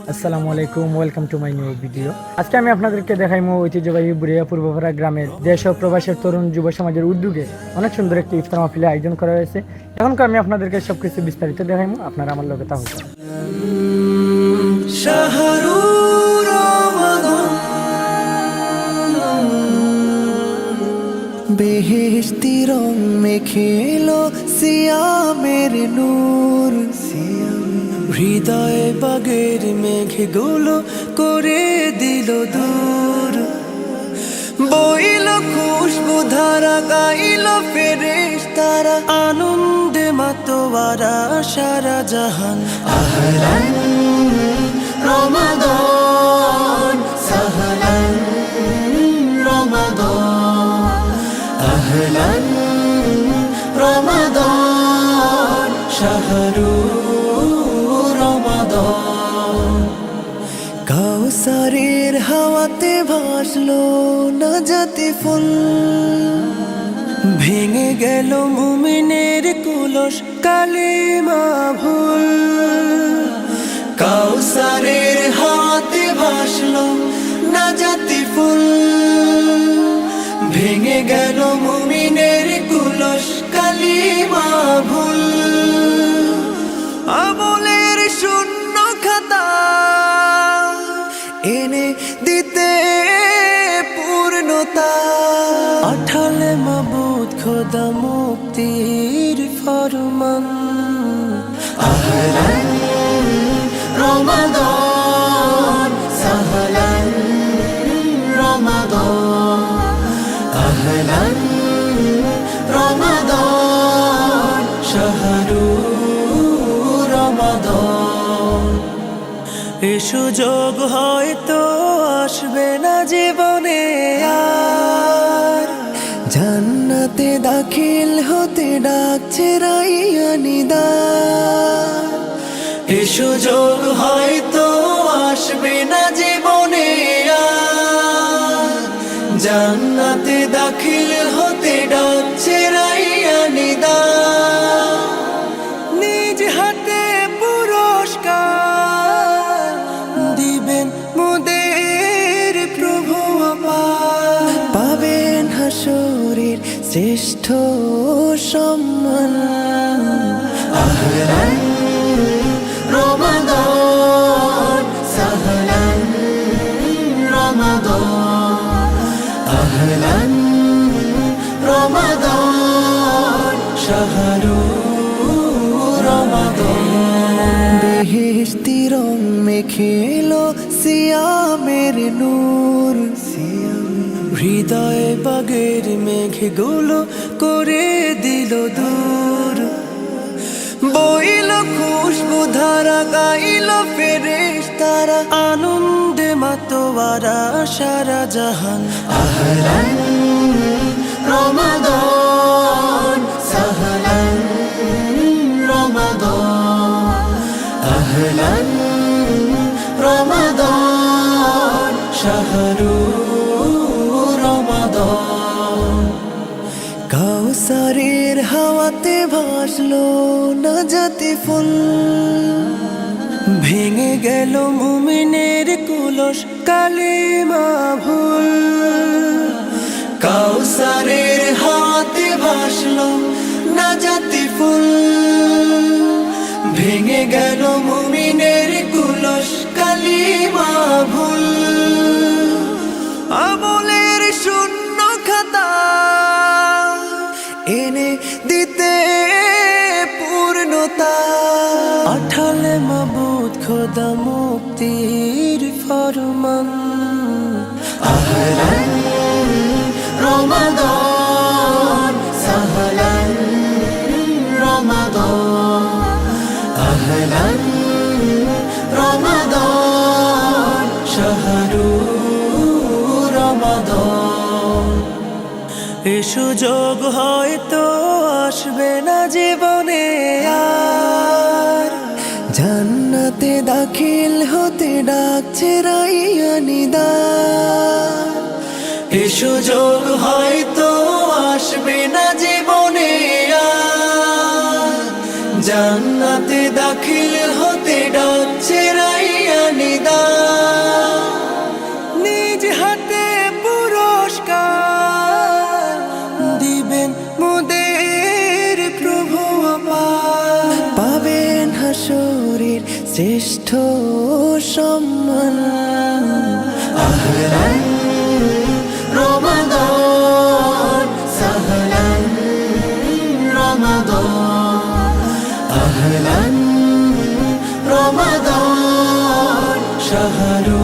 আসসালামু আলাইকুম, welcome to my new video. আজকে আমি আপনাদেরকে দেখাইমো ঐতিহ্যবাহী বুড়িয়া পূর্বপাড়া গ্রামের দেশ ও প্রবাসের তরুণ যুব সমাজের উদ্যোগে অনেক সুন্দর একটি ইফতার মাহফিলের আয়োজন করা হয়েছে। এখনকার আমি আপনাদেরকে সবকিছু বিস্তারিত দেখাইমো, আপনারা আমার লগে তাহলে বেহেশতি রং মেখেলো সিয়ামের নূর, হৃদয়ে বাগের মেঘগুলো করে দিল দূর। বইল খুশবু ধারা, গাইল ফেরেশতারা, আনন্দে মাতোয়ারা সারা জাহান। আহলান রমাদান, সাহলান রমাদান, আহলান রমাদান, শাহরু রমাদান। কাউসারের হাওয়াতে ভাসলো নাজাতি ফুল, ভেঙে গেল মুমিনের কুলস কালিমা ভুল। কাউসারের হাওয়াতে ভাসলো নাজাতি ফুল, ভেঙে গেল মুমিনের কুলস কালিমা ভুল। আমলের শূন্য খাতা এনে দিতে পূর্ণতা, আঠালে মাবুদ খোদা মুক্তির ফরমান। আহলান রমাদান, সাহলান রমাদান, আহলান রমাদান, শাহরু রমাদান। এ সুযোগ হয়তো আসবে না জীবনে আর, জান্নাতে দাখিল হতে ডাকছে রাইয়ানিদার। এ সুযোগ হয়তো আসবে না জীবনে আর, জান্নাতে দাখিল হতে ডাকছে রাইয়ানিদার। নিজ হাতে পুরস্কার দিবেন মোদের প্রভু আমার, পাবেন হাসরের শ্রেষ্ঠ সম্মান। আহলান রমাদান, সাহলান রমাদান, আহলান রমাদান, শাহরু রমাদান। বেহেশতি রং মেখেলো সিয়ামের নূর, হৃদয়ে বাগের মেঘগুলো করে দিল দূর। বইল খুশবু ধারা, গাইল ফেরেশতারা, আনন্দে মাতোয়ারা সারা জাহান। আহলান রমাদান, সাহলান রমাদান, আহলান রমাদান, শাহরু রমাদান। কাউসারের হাওয়াতে ভাসলো নাজাতি ফুল, ভেঙে গেল মুমিনের কুলস কালিমা ভুল। কাউসারের হাওয়াতে ভাসলো নাজাতি ফুল, ভেঙে গেল মুমিনের কুলস কালিমা ভুল। আমলের শূন্য খাতা এনে দিতে পূর্ণতা, আঠালে মাবুদ খোদা মুক্তির ফরমান। আহলান রমাদান, সাহলান রমাদান, আহলান রমাদান, শাহরু রমাদান। এ সুযোগ হয়তো আসবে না জীবনে আর, জান্নাতে দাখিল হতে ডাকছে রাইয়ানিদার। এ সুযোগ হয়তো আসবে না জীবনে আর, জান্নাতে দাখিল হতে ডাকছে রাইয়ানিদার। জ্যেষ্ঠ সম্মান। আহলান রমাদান সাহলান রমাদান, আহলান রমাদান শাহরু